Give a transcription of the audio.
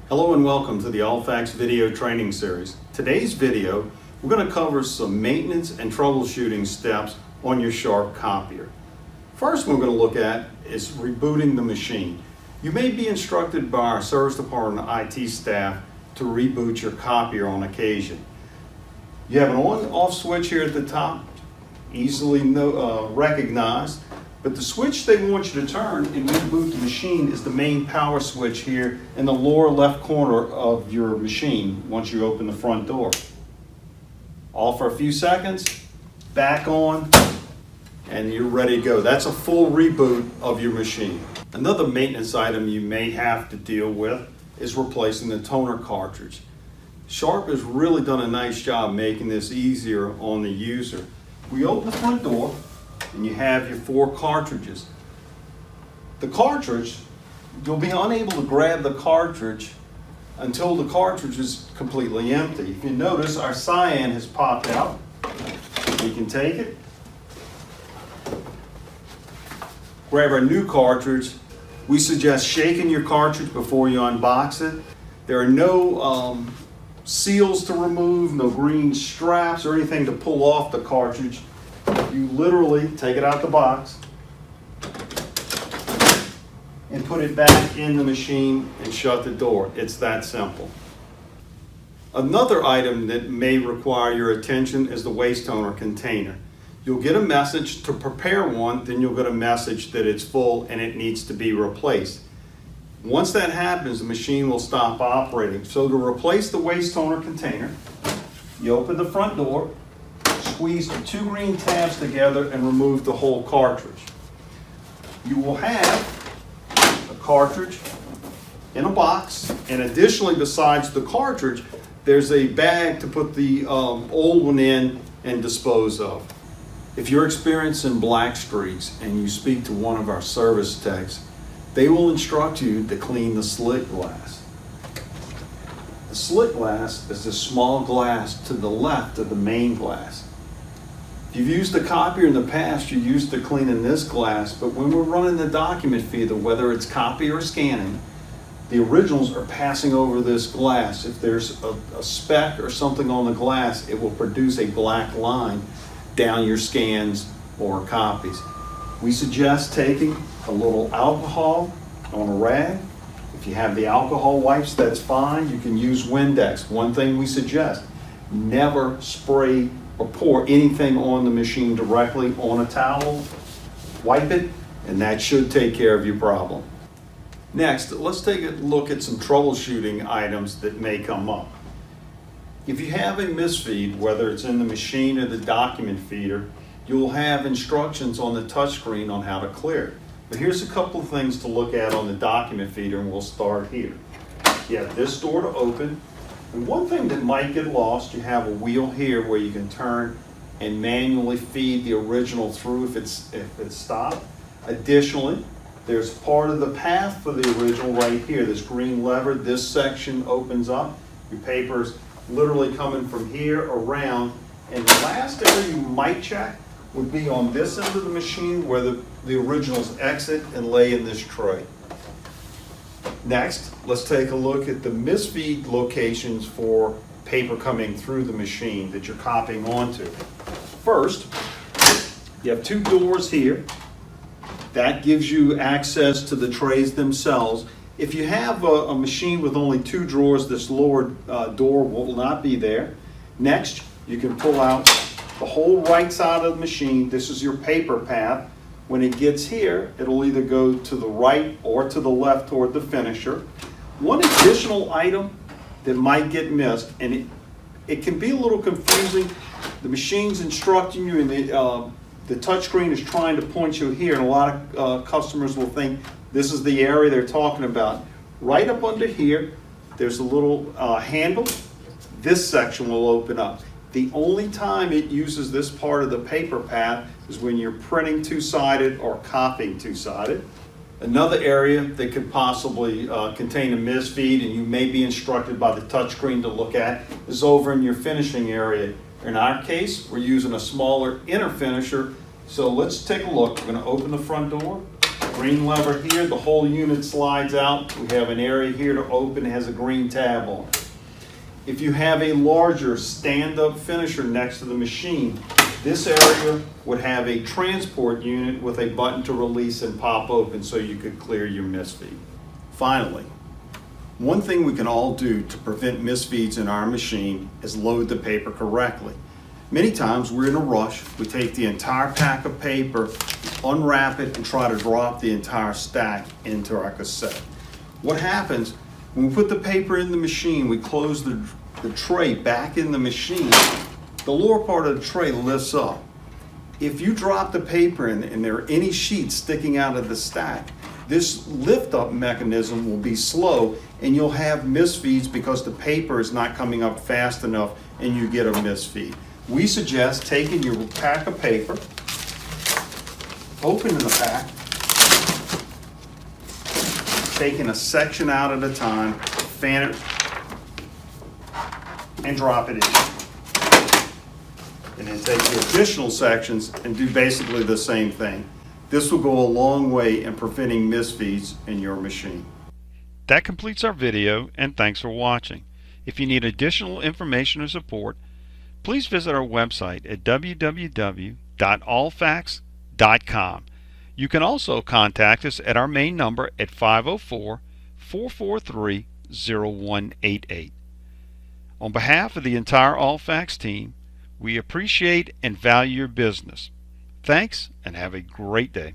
Hello and welcome to the Allfax video training series. Today's video, we're going to cover some maintenance and troubleshooting steps on your Sharp copier. First one we're going to look at is rebooting the machine. You may be instructed by our service department IT staff to reboot your copier on occasion. You have an on-off switch here at the top, easily recognized. But the switch they want you to turn and reboot the machine is the main power switch here in the lower left corner of your machine once you open the front door. Off for a few seconds, back on, and you're ready to go. That's a full reboot of your machine. Another maintenance item you may have to deal with is replacing the toner cartridge. Sharp has really done a nice job making this easier on the user. We open the front door, and you have your 4 cartridges. The cartridge, you'll be unable to grab the cartridge until the cartridge is completely empty. If you notice, our cyan has popped out. You can take it, grab our new cartridge. We suggest shaking your cartridge before you unbox it. There are no seals to remove, no green straps or anything to pull off the cartridge. You literally take it out the box and put it back in the machine and shut the door. It's that simple. Another item that may require your attention is the waste toner container. You'll get a message to prepare one, then you'll get a message that it's full and it needs to be replaced. Once that happens, the machine will stop operating. So to replace the waste toner container, you open the front door, squeeze the 2 green tabs together and remove the whole cartridge. You will have a cartridge in a box, and additionally, besides the cartridge, there's a bag to put the old one in and dispose of. If you're experiencing black streaks and you speak to one of our service techs, they will instruct you to clean the slit glass. The slit glass is the small glass to the left of the main glass. If you've used a copier in the past, you're used to cleaning this glass, but when we're running the document feeder, whether it's copy or scanning, the originals are passing over this glass. If there's a speck or something on the glass, it will produce a black line down your scans or copies. We suggest taking a little alcohol on a rag. If you have the alcohol wipes, that's fine. You can use Windex. One thing we suggest, never spray or pour anything on the machine directly on a towel. Wipe it, and that should take care of your problem. Next, let's take a look at some troubleshooting items that may come up. If you have a misfeed, whether it's in the machine or the document feeder, you'll have instructions on the touchscreen on how to clear it. But here's a couple of things to look at on the document feeder, and we'll start here. You have this door to open. And one thing that might get lost, you have a wheel here where you can turn and manually feed the original through if it's stopped. Additionally, there's part of the path for the original right here, this green lever. This section opens up. Your paper's literally coming from here around. And the last area you might check would be on this end of the machine where the originals exit and lay in this tray. Next, let's take a look at the misfeed locations for paper coming through the machine that you're copying onto. First, you have 2 doors here. That gives you access to the trays themselves. If you have a machine with only 2 drawers, this lower door will not be there. Next, you can pull out the whole right side of the machine. This is your paper path. When it gets here, it'll either go to the right or to the left toward the finisher. One additional item that might get missed, and it can be a little confusing. The machine's instructing you, and the touchscreen is trying to point you here, and a lot of customers will think this is the area they're talking about. Right up under here, there's a little handle. This section will open up. The only time it uses this part of the paper path is when you're printing 2-sided or copying 2-sided. Another area that could possibly contain a misfeed, and you may be instructed by the touchscreen to look at, is over in your finishing area. In our case, we're using a smaller inner finisher, so let's take a look. We're going to open the front door, Green lever here, the whole unit slides out. We have an area here to open, it has a green tab on it. If you have a larger stand-up finisher next to the machine, this area would have a transport unit with a button to release and pop open so you could clear your misfeed. Finally, one thing we can all do to prevent misfeeds in our machine is load the paper correctly. Many times we're in a rush, we take the entire pack of paper, unwrap it, and try to drop the entire stack into our cassette. What happens, when we put the paper in the machine, we close the tray back in the machine, the lower part of the tray lifts up. If you drop the paper in and there are any sheets sticking out of the stack, this lift up mechanism will be slow and you'll have misfeeds because the paper is not coming up fast enough and you get a misfeed. We suggest taking your pack of paper, opening the pack, taking a section out at a time, fan it, and drop it in. And then take the additional sections and do basically the same thing. This will go a long way in preventing misfeeds in your machine. That completes our video, and thanks for watching. If you need additional information or support, please visit our website at www.allfax.com. You can also contact us at our main number at 504-443-0188. On behalf of the entire Allfax team, we appreciate and value your business. Thanks, and have a great day.